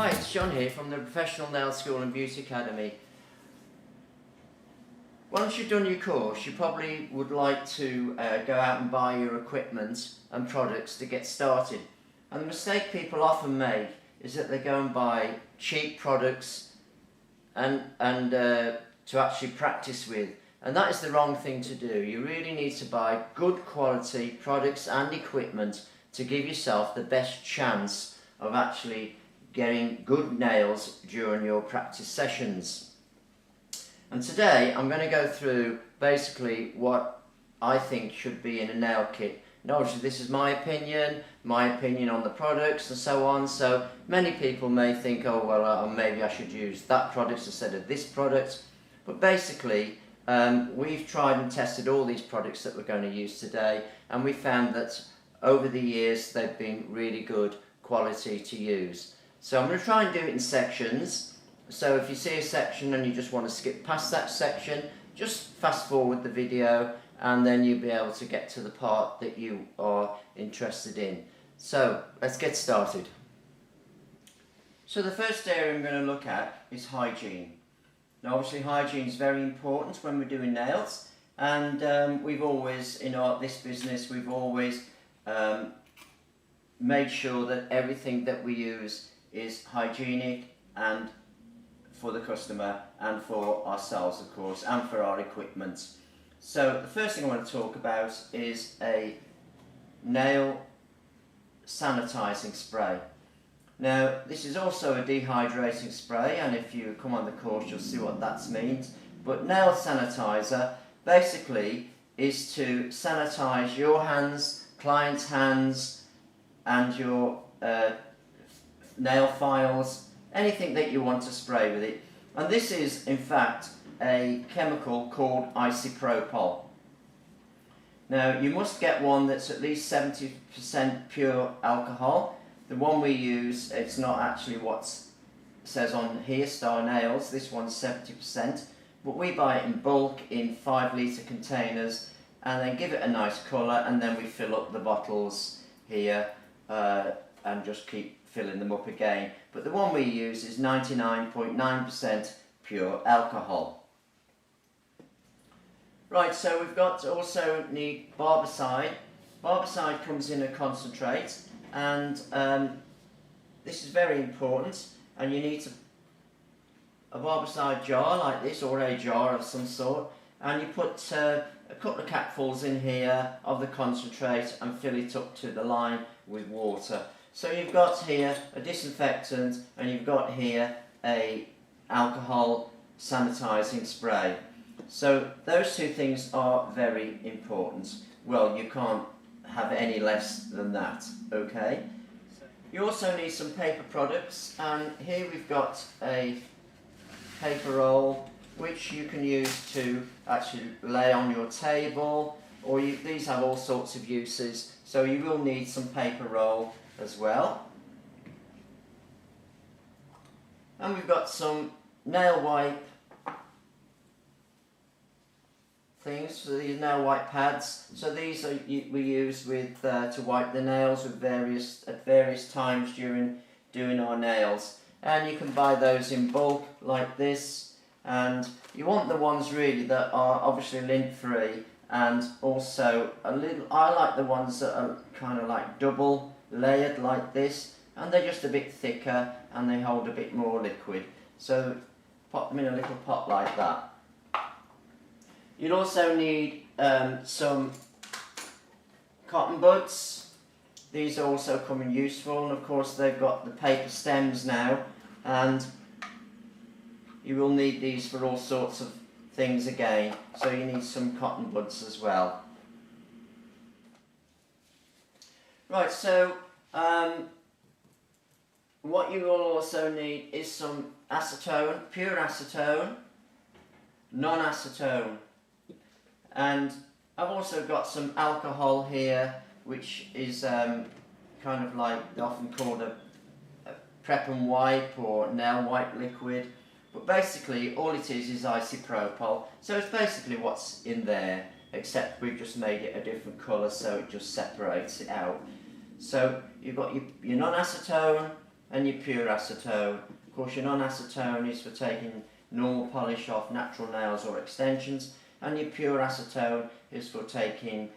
Hi, it's John here from the Professional Nail School and Beauty Academy. Once you've done your course, you probably would like to go out and buy your equipment and products to get started. And the mistake people often make is that they go and buy cheap products and to actually practice with. And that is the wrong thing to do. You really need to buy good quality products and equipment to give yourself the best chance of actually getting good nails during your practice sessions. And today I'm going to go through basically what I think should be in a nail kit. And obviously this is my opinion on the products and so on. So many people may think, oh well, maybe I should use that product instead of this product. But basically we've tried and tested all these products that we're going to use today, and we found that over the years they've been really good quality to use. So I'm going to try and do it in sections. So if you see a section and you just want to skip past that section, just fast forward the video and then you'll be able to get to the part that you are interested in. So let's get started. So the first area I'm going to look at is hygiene. Now obviously hygiene is very important when we're doing nails, and we've always, in this business, we've always made sure that everything that we use is hygienic and for the customer and for ourselves, of course, and for our equipment. So the first thing I want to talk about is a nail sanitizing spray. Now this is also a dehydrating spray, and if you come on the course you'll see what that means. But nail sanitizer basically is to sanitize your hands, client's hands, and your nail files, anything that you want to spray with it. And this is in fact a chemical called isopropyl. Now you must get one that's at least 70% pure alcohol. The one we use, it's not actually what says on here, Star Nails, this one's 70%, but we buy it in bulk in 5-litre containers and then give it a nice colour, and then we fill up the bottles here and just keep filling them up again. But the one we use is 99.9% pure alcohol. Right, so we've got to also need barbicide. Barbicide comes in a concentrate, and this is very important, and you need a barbicide jar like this, or a jar of some sort, and you put a couple of capfuls in here of the concentrate and fill it up to the line with water. So you've got here a disinfectant and you've got here a alcohol sanitizing spray. So those two things are very important. Well, you can't have any less than that, okay? You also need some paper products, and here we've got a paper roll which you can use to actually lay on your table, or these have all sorts of uses, so you will need some paper roll as well. And we've got some nail wipe things, so these nail wipe pads. So these are we use with to wipe the nails with at various times during doing our nails. And you can buy those in bulk like this, and you want the ones really that are obviously lint free, and also I like the ones that are kind of like double layered like this, and they're just a bit thicker and they hold a bit more liquid. So pop them in a little pot like that. You'll also need some cotton buds. These also come in useful, and of course they've got the paper stems now, and you will need these for all sorts of things again, so you need some cotton buds as well. Right, so what you will also need is some acetone, pure acetone, non-acetone, and I've also got some alcohol here, which is kind of like they're often called a prep and wipe or nail wipe liquid, but basically all it is isopropyl, so it's basically what's in there, except we've just made it a different colour so it just separates it out. So you've got your non-acetone, and your pure acetone. Of course, your non-acetone is for taking normal polish off natural nails or extensions, and your pure acetone is for taking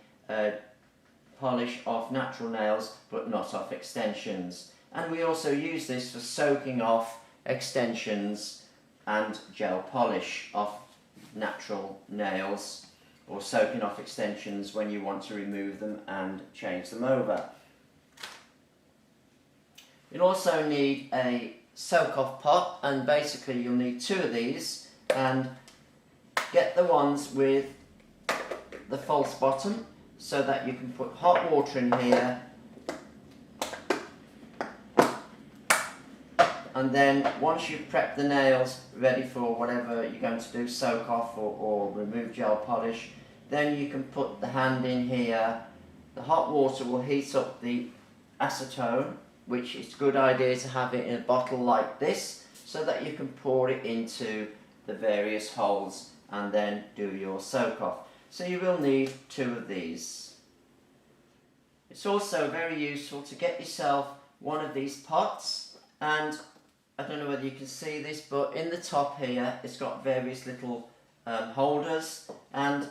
polish off natural nails but not off extensions. And we also use this for soaking off extensions and gel polish off natural nails, or soaking off extensions when you want to remove them and change them over. You'll also need a soak off pot, and basically you'll need 2 of these, and get the ones with the false bottom so that you can put hot water in here, and then once you've prepped the nails ready for whatever you're going to do, soak off or remove gel polish, then you can put the hand in here. The hot water will heat up the acetone, which it's a good idea to have it in a bottle like this so that you can pour it into the various holes and then do your soak off. So you will need 2 of these. It's also very useful to get yourself one of these pots, and I don't know whether you can see this, but in the top here it's got various little holders, and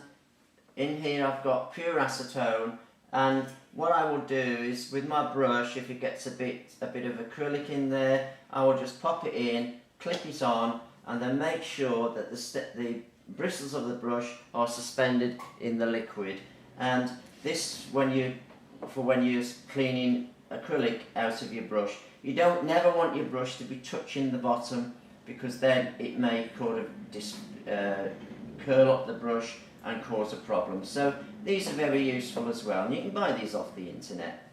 in here I've got pure acetone. And what I will do is, with my brush, if it gets a bit of acrylic in there, I will just pop it in, clip it on, and then make sure that the bristles of the brush are suspended in the liquid. And this, when you're cleaning acrylic out of your brush, you never want your brush to be touching the bottom, because then it may kind of curl up the brush and cause a problem. So these are very useful as well, and you can buy these off the internet.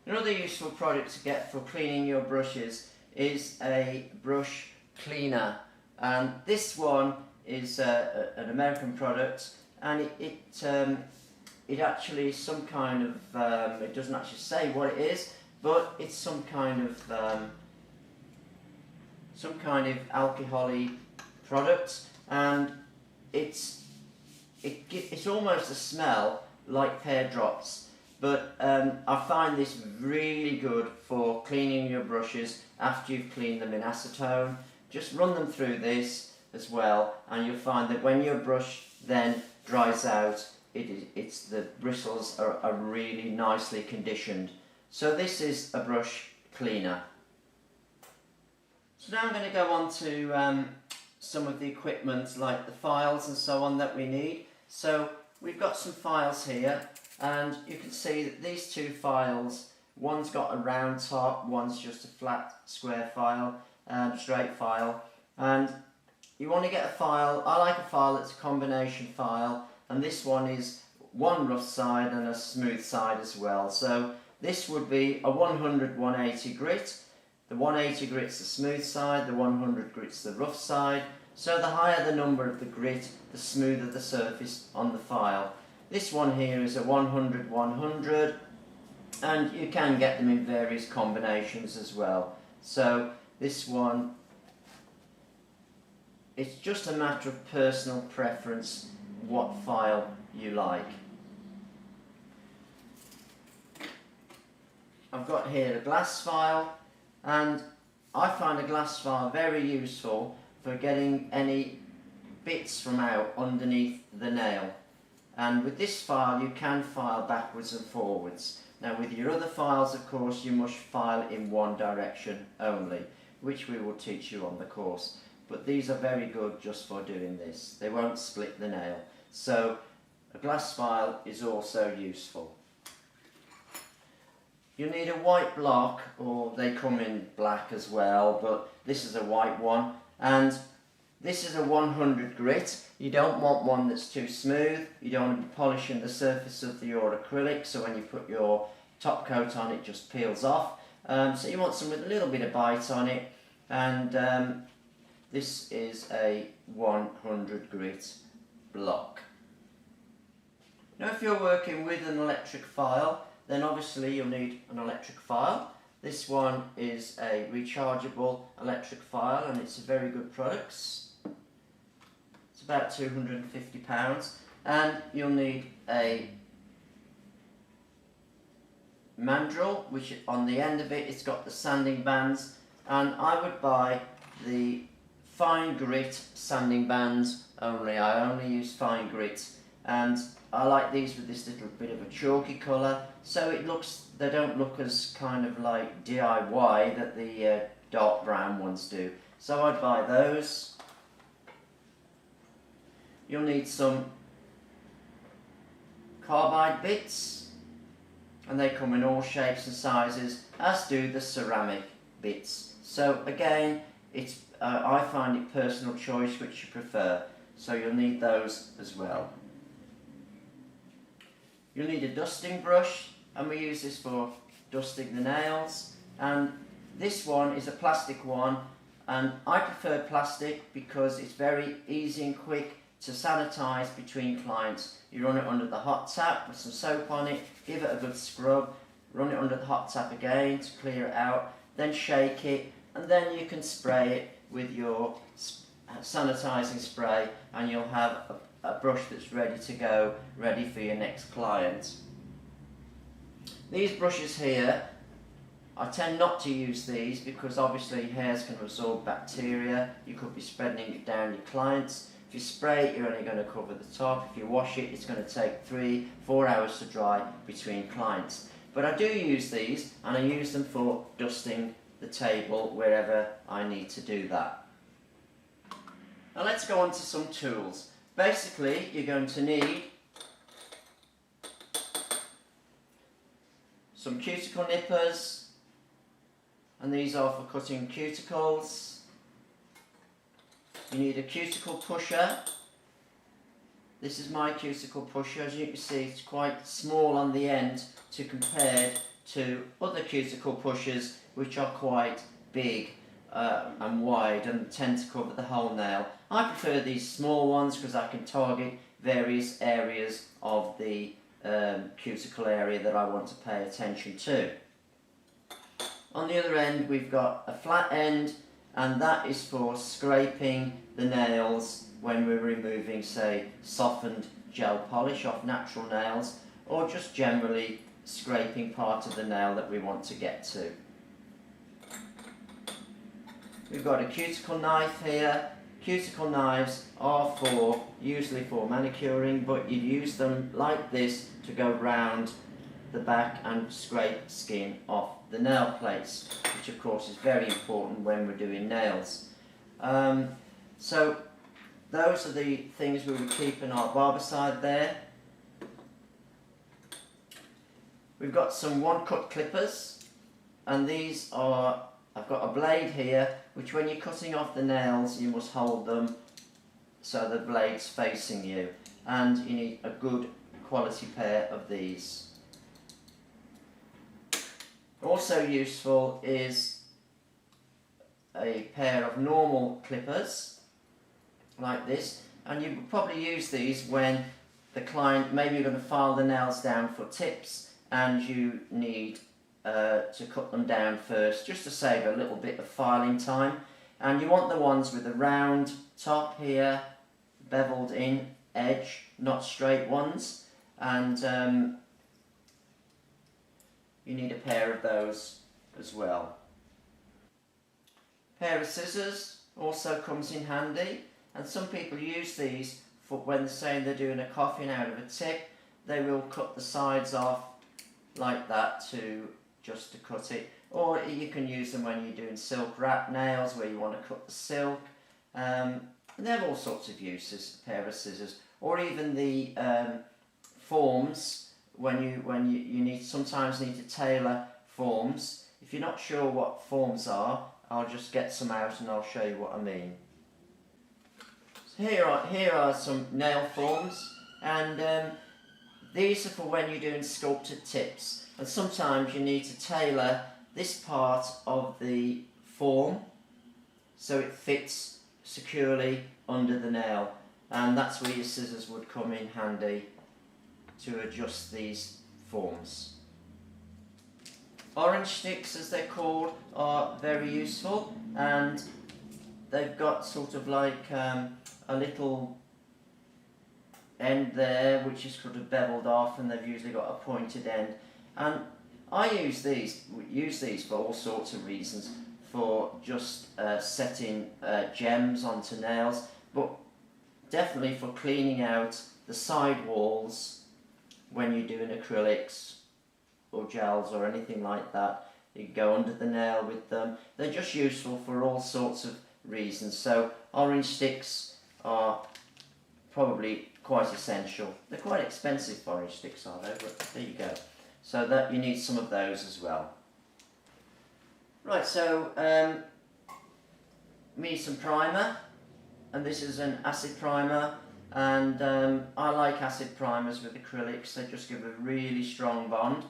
Another useful product to get for cleaning your brushes is a brush cleaner, and this one is an American product, and it actually is some kind of it doesn't actually say what it is, but it's some kind of alcohol-y product, and it's almost a smell like pear drops, but I find this really good for cleaning your brushes after you've cleaned them in acetone. Just run them through this as well, and you'll find that when your brush then dries out, the bristles are really nicely conditioned. So this is a brush cleaner. So now I'm going to go on to some of the equipment, like the files and so on, that we need. So we've got some files here, and you can see that these 2 files, one's got a round top, one's just a flat square file, straight file. And you want to get a file, I like a file that's a combination file, and this one is one rough side and a smooth side as well. So this would be a 100/180 grit. The 180 grit's the smooth side, the 100 grit's the rough side. So the higher the number of the grit, the smoother the surface on the file. This one here is a 100/100, and you can get them in various combinations as well. So this one, it's just a matter of personal preference what file you like. I've got here a glass file, and I find a glass file very useful for getting any bits from out underneath the nail. And with this file you can file backwards and forwards. Now with your other files, of course, you must file in one direction only, which we will teach you on the course. But these are very good just for doing this. They won't split the nail. So a glass file is also useful. You'll need a white block, or they come in black as well, but this is a white one, and this is a 100 grit. You don't want one that's too smooth. You don't want to be polishing the surface of your acrylic, so when you put your top coat on it just peels off. So you want some with a little bit of bite on it, and this is a 100 grit block. Now if you're working with an electric file, then obviously you'll need an electric file. This one is a rechargeable electric file, and it's a very good product. It's about £250, and you'll need a mandrel, which on the end of it it's got the sanding bands, and I would buy the fine grit sanding bands only. I only use fine grit, and I like these with this little bit of a chalky colour, so they don't look as kind of like DIY that the dark brown ones do. So I'd buy those. You'll need some carbide bits, and they come in all shapes and sizes, as do the ceramic bits. So again, I find it personal choice which you prefer, so you'll need those as well. You'll need a dusting brush, and we use this for dusting the nails, and this one is a plastic one, and I prefer plastic because it's very easy and quick to sanitize between clients. You run it under the hot tap, put some soap on it, give it a good scrub, run it under the hot tap again to clear it out, then shake it, and then you can spray it with your sanitizing spray, and you'll have a brush that's ready to go, ready for your next client. These brushes here, I tend not to use these because obviously hairs can absorb bacteria. You could be spreading it down your clients. If you spray it, you're only going to cover the top. If you wash it, it's going to take 3-4 hours to dry between clients. But I do use these, and I use them for dusting the table wherever I need to do that. Now let's go on to some tools. Basically, you're going to need some cuticle nippers, and these are for cutting cuticles. You need a cuticle pusher. This is my cuticle pusher. As you can see, it's quite small on the end to compare to other cuticle pushers which are quite big and wide and tend to cover the whole nail. I prefer these small ones because I can target various areas of the cuticle area that I want to pay attention to. On the other end, we've got a flat end, and that is for scraping the nails when we're removing, say, softened gel polish off natural nails, or just generally scraping part of the nail that we want to get to. We've got a cuticle knife here. Cuticle knives are usually for manicuring, but you use them like this to go round the back and scrape skin off the nail plates, which of course is very important when we're doing nails. So those are the things we would keep in our barbicide there. We've got some one-cut clippers, and these are, I've got a blade here, which when you're cutting off the nails, you must hold them so the blade's facing you, and you need a good quality pair of these. Also useful is a pair of normal clippers like this, and you would probably use these when the client, maybe you're going to file the nails down for tips and you need to cut them down first just to save a little bit of filing time, and you want the ones with a round top here, beveled in edge, not straight ones, and you need a pair of those as well. A pair of scissors also comes in handy, and some people use these for when they're saying they're doing a coffin out of a tip. They will cut the sides off like that just to cut it, or you can use them when you're doing silk wrap nails where you want to cut the silk. And they have all sorts of uses, a pair of scissors, or even the forms when you sometimes need to tailor forms. If you're not sure what forms are, I'll just get some out and I'll show you what I mean. So here are some nail forms, and these are for when you're doing sculpted tips, and sometimes you need to tailor this part of the form so it fits securely under the nail, and that's where your scissors would come in handy to adjust these forms. Orange sticks, as they're called, are very useful, and they've got sort of like a little end there which is sort of beveled off, and they've usually got a pointed end, and I use these for all sorts of reasons, for just setting gems onto nails, but definitely for cleaning out the side walls when you're doing acrylics or gels or anything like that. You can go under the nail with them. They're just useful for all sorts of reasons. So orange sticks are probably quite essential. They're quite expensive, orange sticks are they, but there you go. So that you need some of those as well. Right, so we need some primer, and this is an acid primer, and I like acid primers with acrylics. They just give a really strong bond.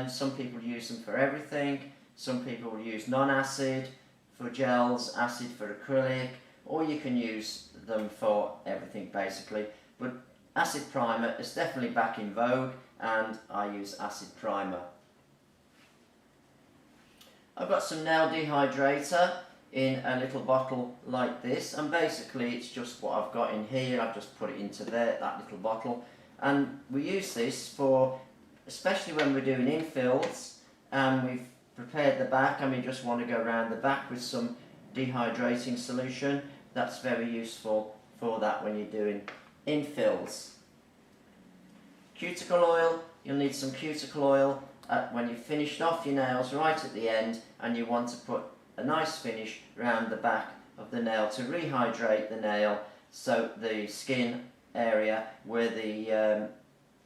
Some people use them for everything. Some people will use non-acid for gels, acid for acrylic, or you can use them for everything basically. But acid primer is definitely back in vogue, and I use acid primer. I've got some nail dehydrator in a little bottle like this, and basically it's just what I've got in here. I've just put it into there, that little bottle, and we use this for, especially when we're doing infills and we've prepared the back and we just want to go around the back with some dehydrating solution. That's very useful for that when you're doing infills. Cuticle oil, you'll need some cuticle oil when you've finished off your nails right at the end, and you want to put a nice finish around the back of the nail to rehydrate the nail, so the skin area where the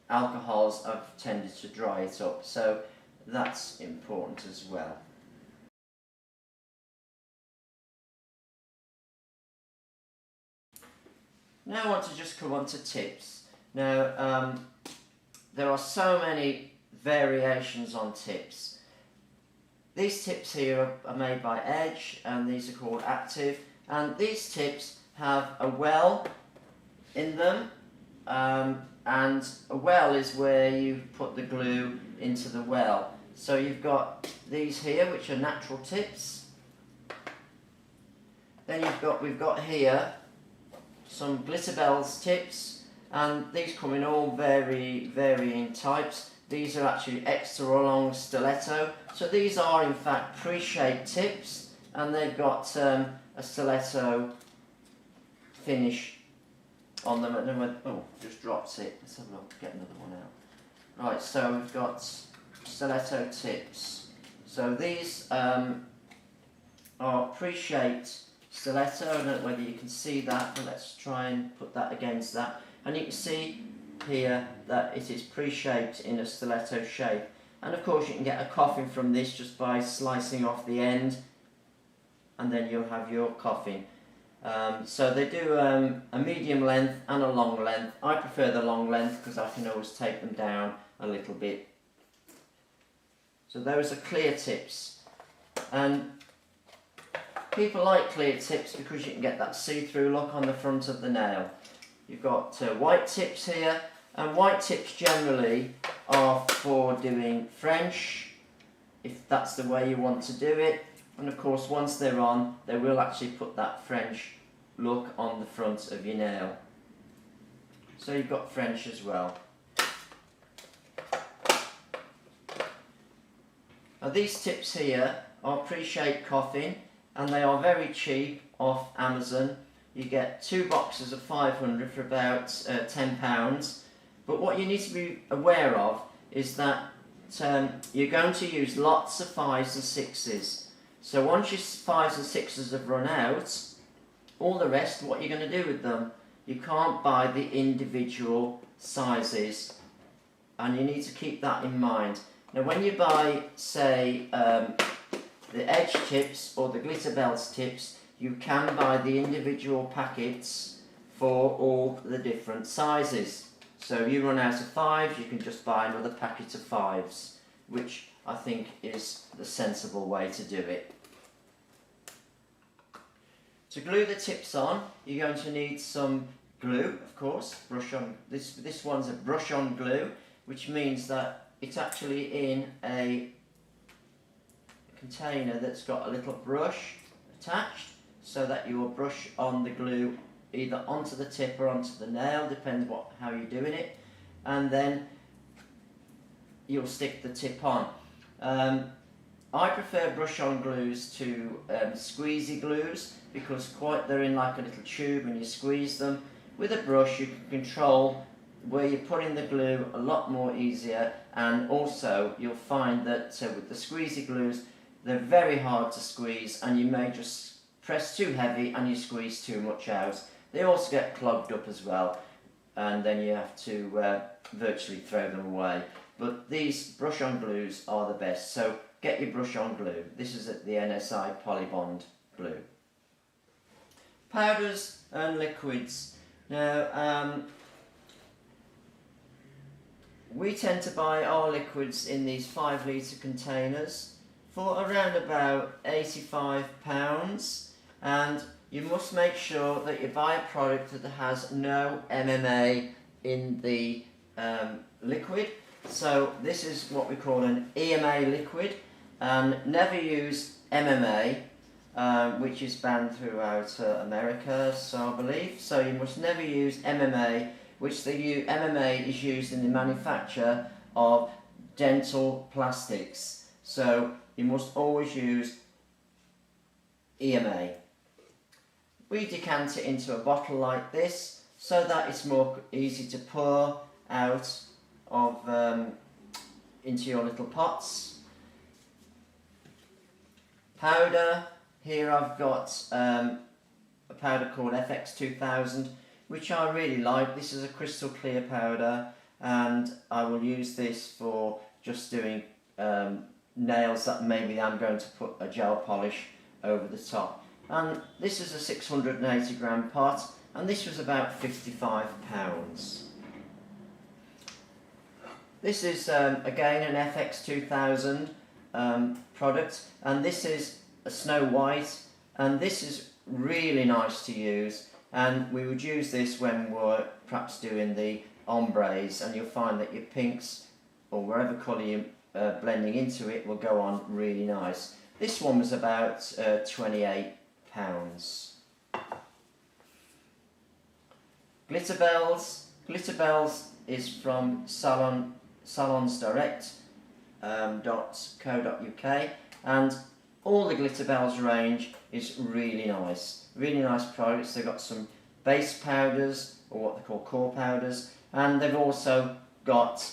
alcohols have tended to dry it up, so that's important as well. Now I want to just come on to tips. Now there are so many variations on tips. These tips here are made by Edge, and these are called Active, and these tips have a well in them, and a well is where you put the glue into the well. So you've got these here, which are natural tips. Then we've got here some Glitterbels tips, and these come in all varying types. These are actually extra long stiletto. So these are in fact pre-shaped tips, and they've got a stiletto finish on them. Oh, just dropped it. Let's have a look, get another one out. Right, so we've got stiletto tips. So these are pre-shaped stiletto. I don't know whether you can see that, but let's try and put that against that. And you can see here that it is pre-shaped in a stiletto shape. And of course you can get a coffin from this just by slicing off the end, and then you'll have your coffin. So they do a medium length and a long length. I prefer the long length because I can always take them down a little bit. So those are clear tips, and people like clear tips because you can get that see-through look on the front of the nail. You've got white tips here, and white tips generally are for doing French, if that's the way you want to do it. And of course once they're on, they will actually put that French look on the front of your nail. So you've got French as well. Now these tips here are pre-shaped coffin, and they are very cheap off Amazon. You get 2 boxes of 500 for about £10. But what you need to be aware of is that you're going to use lots of 5s and 6s. So once your 5s and 6s have run out, all the rest, what you're going to do with them, you can't buy the individual sizes, and you need to keep that in mind. Now when you buy, say, the Edge tips or the Glitterbels tips, you can buy the individual packets for all the different sizes. So if you run out of 5s, you can just buy another packet of 5s, which I think is the sensible way to do it. To glue the tips on, you're going to need some glue, of course. Brush on. This one's a brush on glue, which means that it's actually in a container that's got a little brush attached, so that you will brush on the glue either onto the tip or onto the nail, depends how you're doing it, and then you'll stick the tip on. I prefer brush-on glues to squeezy glues because they're in like a little tube and you squeeze them. With a brush you can control where you put in the glue a lot more easier, and also you'll find that with the squeezy glues they're very hard to squeeze and you may just press too heavy and you squeeze too much out. They also get clogged up as well and then you have to virtually throw them away. But these brush-on glues are the best, so get your brush-on glue. This is the NSI Polybond glue. Powders and liquids. Now, we tend to buy our liquids in these 5 litre containers for around about £85, and you must make sure that you buy a product that has no MMA in the liquid. So this is what we call an EMA liquid, and never use MMA, which is banned throughout America, so I believe. So you must never use MMA, which MMA is used in the manufacture of dental plastics. So you must always use EMA. We decant it into a bottle like this so that it's more easy to pour out of into your little pots. Powder, here I've got a powder called FX2000, which I really like. This is a crystal clear powder and I will use this for just doing nails that maybe I'm going to put a gel polish over the top. And this is a 680 gram pot and this was about £55. This is again an FX2000 product, and this is a Snow White, and this is really nice to use, and we would use this when we're perhaps doing the ombres, and you'll find that your pinks or wherever colour you're blending into it will go on really nice. This one was about £28. Glitter bells. Glitter bells is from salonsdirect.co.uk, and all the Glitter Bells range is really nice products. They've got some base powders, or what they call core powders, and they've also got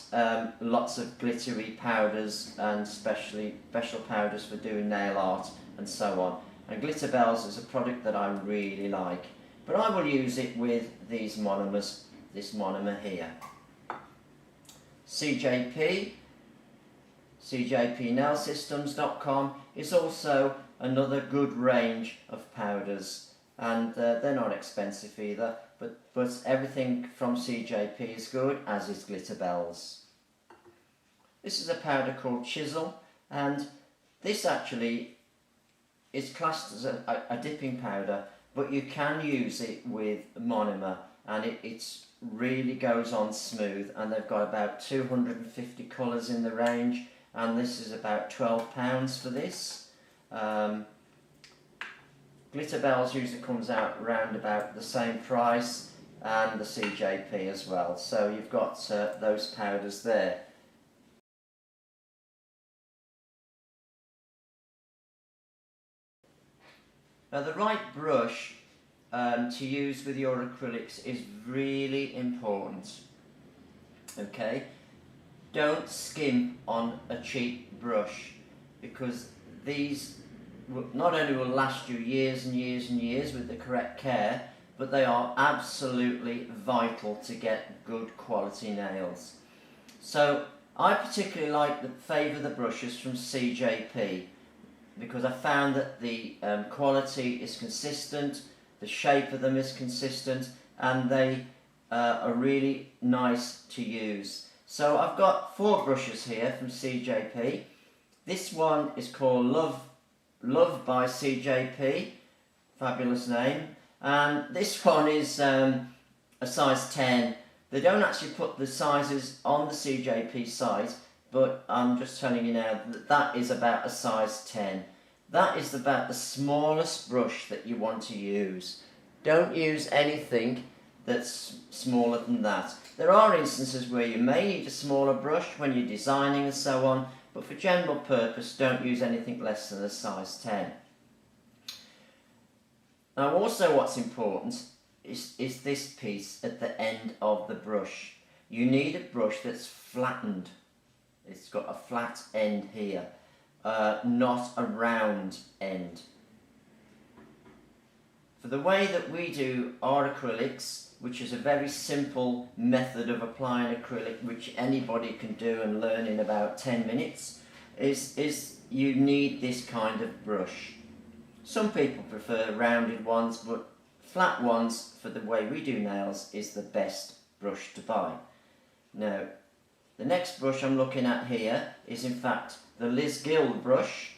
lots of glittery powders and special powders for doing nail art and so on. And Glitter Bells is a product that I really like, but I will use it with these monomers, this monomer here. CJPNailSystems.com is also another good range of powders, and they're not expensive either, but everything from CJP is good, as is Glitter Bells. This is a powder called Chisel, and this actually is classed as a dipping powder, but you can use it with monomer, and it's really goes on smooth, and they've got about 250 colours in the range, and this is about £12 for this. Glitter Bells usually comes out around about the same price, and the CJP as well, so you've got those powders there. Now the right brush to use with your acrylics is really important. Okay, don't skimp on a cheap brush, because these not only will last you years and years and years with the correct care, but they are absolutely vital to get good quality nails. So I particularly favour the brushes from CJP, because I found that the quality is consistent, the shape of them is consistent, and they are really nice to use. So I've got 4 brushes here from CJP. This one is called Love by CJP, fabulous name, and this one is a size 10. They don't actually put the sizes on the CJP site, but I'm just telling you now that that is about a size 10. That is about the smallest brush that you want to use. Don't use anything that's smaller than that. There are instances where you may need a smaller brush when you're designing and so on, but for general purpose don't use anything less than a size 10. Now also what's important is this piece at the end of the brush. You need a brush that's flattened. It's got a flat end here, not a round end. For the way that we do our acrylics, which is a very simple method of applying acrylic, which anybody can do and learn in about 10 minutes, is you need this kind of brush. Some people prefer rounded ones, but flat ones for the way we do nails is the best brush to buy. Now, the next brush I'm looking at here is in fact the Liz Guild brush.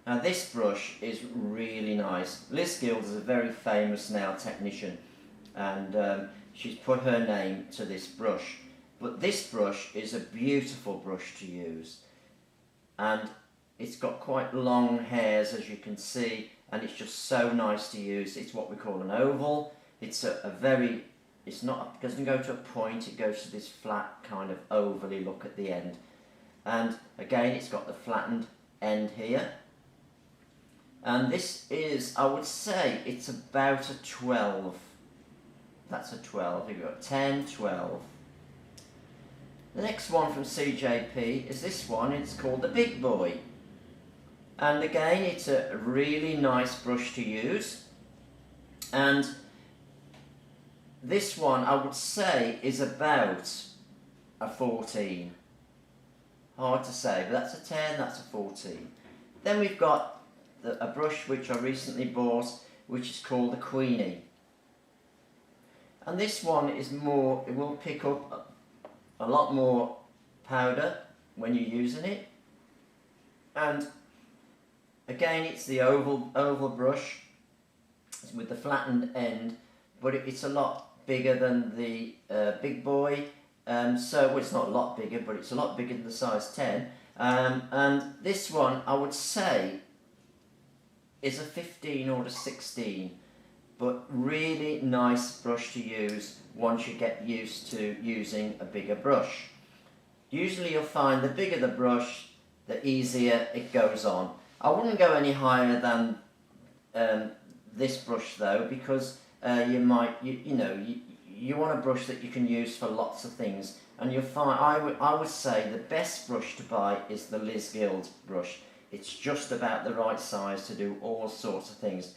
Now this brush is really nice. Liz Guild is a very famous nail technician, and she's put her name to this brush. But this brush is a beautiful brush to use, and it's got quite long hairs, as you can see, and it's just so nice to use. It's what we call an oval. It's it doesn't go to a point, it goes to this flat kind of ovally look at the end. And again, it's got the flattened end here. And this is, I would say, it's about a 12. That's a 12. You've got 10, 12. The next one from CJP is this one. It's called the Big Boy. And again, it's a really nice brush to use. And this one, I would say, is about a 14. Hard to say, but that's a 10, that's a 14. Then we've got a brush which I recently bought, which is called the Queenie. And this one is more, it will pick up a lot more powder when you're using it. And again, it's the oval brush with the flattened end, but it's a lot bigger than the Big Boy. Well, it's not a lot bigger, but it's a lot bigger than the size 10. And this one, I would say, is a 15 or a 16, but really nice brush to use once you get used to using a bigger brush. Usually you'll find the bigger the brush, the easier it goes on. I wouldn't go any higher than this brush though, because you want a brush that you can use for lots of things, and you'll find I would say the best brush to buy is the Liz Guild brush. It's just about the right size to do all sorts of things,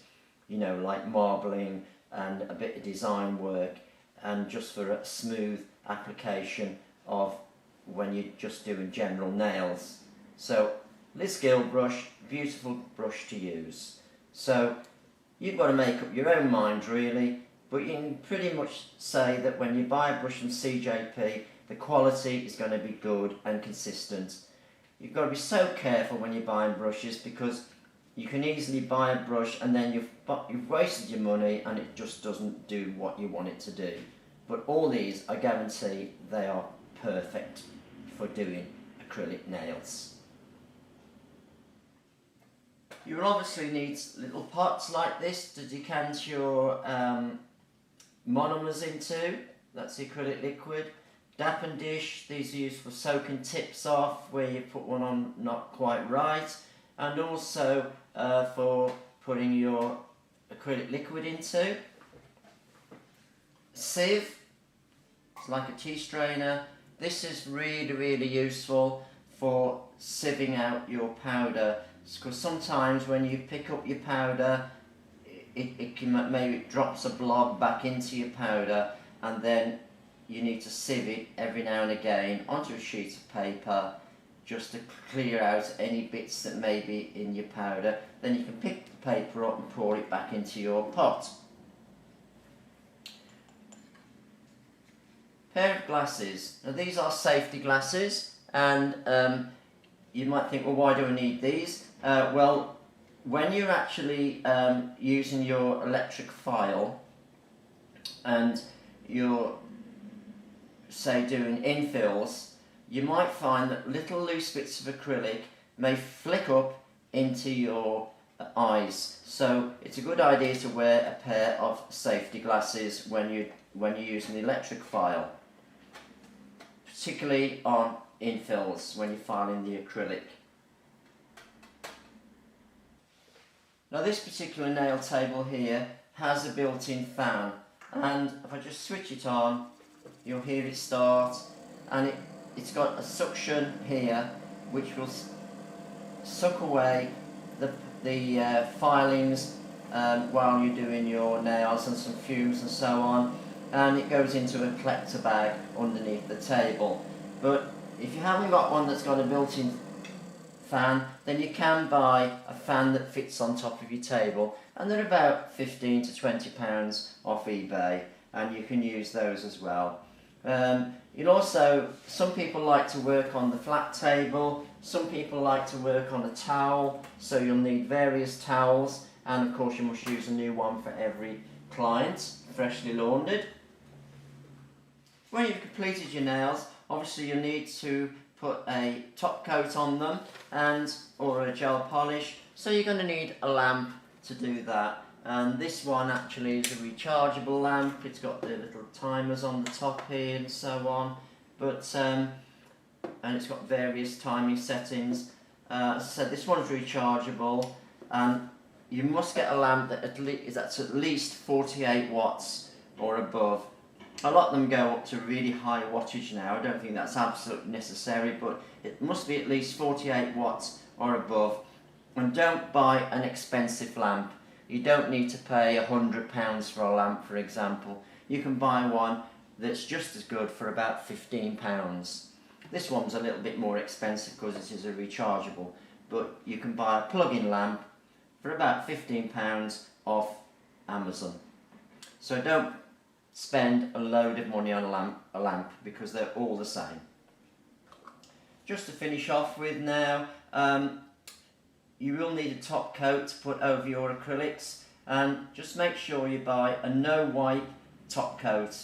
like marbling and a bit of design work, and just for a smooth application of when you're just doing general nails. So Liz Guild brush, beautiful brush to use. So you've got to make up your own mind really, but you can pretty much say that when you buy a brush from CJP, the quality is going to be good and consistent. You've got to be so careful when you're buying brushes, because you can easily buy a brush and then you've wasted your money and it just doesn't do what you want it to do. But all these, I guarantee, they are perfect for doing acrylic nails. You will obviously need little pots like this to decant your monomers into. That's the acrylic liquid. Dap and dish, these are used for soaking tips off where you put one on not quite right, and also for putting your acrylic liquid into. Sieve, it's like a tea strainer. This is really, really useful for sieving out your powder, because sometimes when you pick up your powder, it can, maybe it drops a blob back into your powder, and then you need to sieve it every now and again onto a sheet of paper just to clear out any bits that may be in your powder. Then you can pick the paper up and pour it back into your pot. Pair of glasses. Now these are safety glasses, and you might think, well, why do I need these? Well, when you're actually using your electric file and you're, say, doing infills, you might find that little loose bits of acrylic may flick up into your eyes. So it's a good idea to wear a pair of safety glasses when you're using the electric file, particularly on infills when you're filing the acrylic. Now this particular nail table here has a built-in fan, and if I just switch it on, you'll hear it start, and it's got a suction here which will suck away the filings while you're doing your nails, and some fumes and so on, and it goes into a collector bag underneath the table. But if you haven't got one that's got a built-in fan, then you can buy a fan that fits on top of your table, and they're about £15 to £20 off eBay, and you can use those as well. You'll also, some people like to work on the flat table, some people like to work on a towel, so you'll need various towels, and of course you must use a new one for every client, freshly laundered. When you've completed your nails, obviously you'll need to put a top coat on them or a gel polish, so you're going to need a lamp to do that. And this one actually is a rechargeable lamp. It's got the little timers on the top here and so on, but and it's got various timing settings. As I said, this one's rechargeable, and you must get a lamp that's at least 48 watts or above. A lot of them go up to really high wattage now. I don't think that's absolutely necessary, but it must be at least 48 watts or above. And don't buy an expensive lamp. You don't need to pay £100 for a lamp, for example. You can buy one that's just as good for about £15. This one's a little bit more expensive because it is a rechargeable, but you can buy a plug-in lamp for about £15 off Amazon. So don't spend a load of money on a lamp because they're all the same. Just to finish off with now, you will need a top coat to put over your acrylics, and just make sure you buy a no wipe top coat.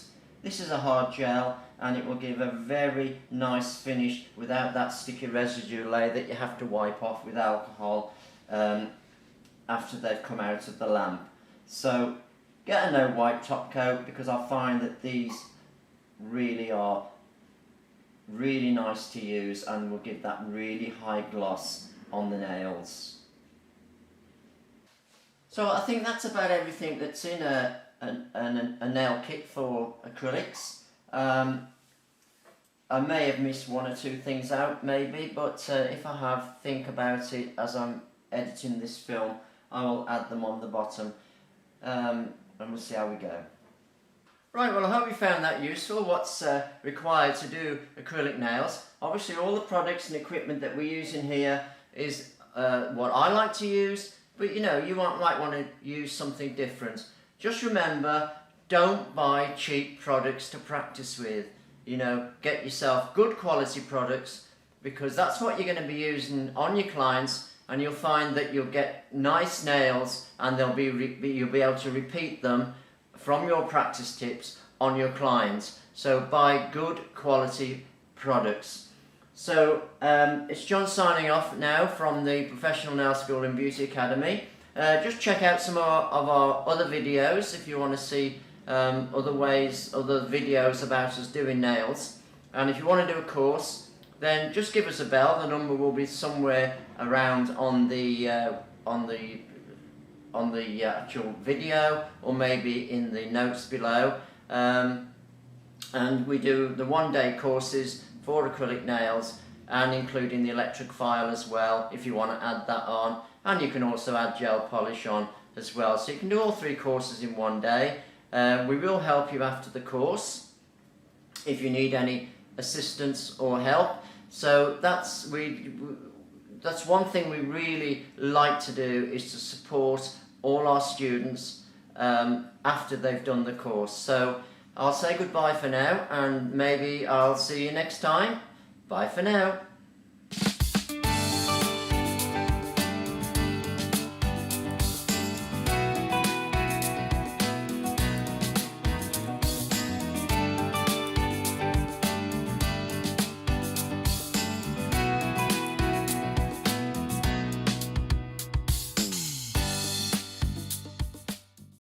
This is a hard gel, and it will give a very nice finish without that sticky residue layer that you have to wipe off with alcohol after they've come out of the lamp. So get a no wipe top coat, because I find that these really are really nice to use and will give that really high gloss on the nails. So I think that's about everything that's in a nail kit for acrylics. I may have missed one or two things out maybe, but if I have, think about it as I'm editing this film. I will add them on the bottom, and we'll see how we go. Right, well I hope you found that useful, what's required to do acrylic nails. Obviously all the products and equipment that we use in here is what I like to use, but you know, you might want to use something different. Just remember, don't buy cheap products to practice with. You know, get yourself good quality products, because that's what you're going to be using on your clients, and you'll find that you'll get nice nails, and you'll be able to repeat them from your practice tips on your clients. So buy good quality products. So it's John signing off now from the Professional Nail School and Beauty Academy. Just check out some of our other videos if you want to see other videos about us doing nails. And if you want to do a course, then just give us a bell. The number will be somewhere around on the actual video, or maybe in the notes below. And we do the one-day courses for acrylic nails, and including the electric file as well if you want to add that on, and you can also add gel polish on as well. So you can do all 3 courses in one day. We will help you after the course if you need any assistance or help. So that's one thing we really like to do, is to support all our students after they've done the course. So I'll say goodbye for now, and maybe I'll see you next time. Bye for now.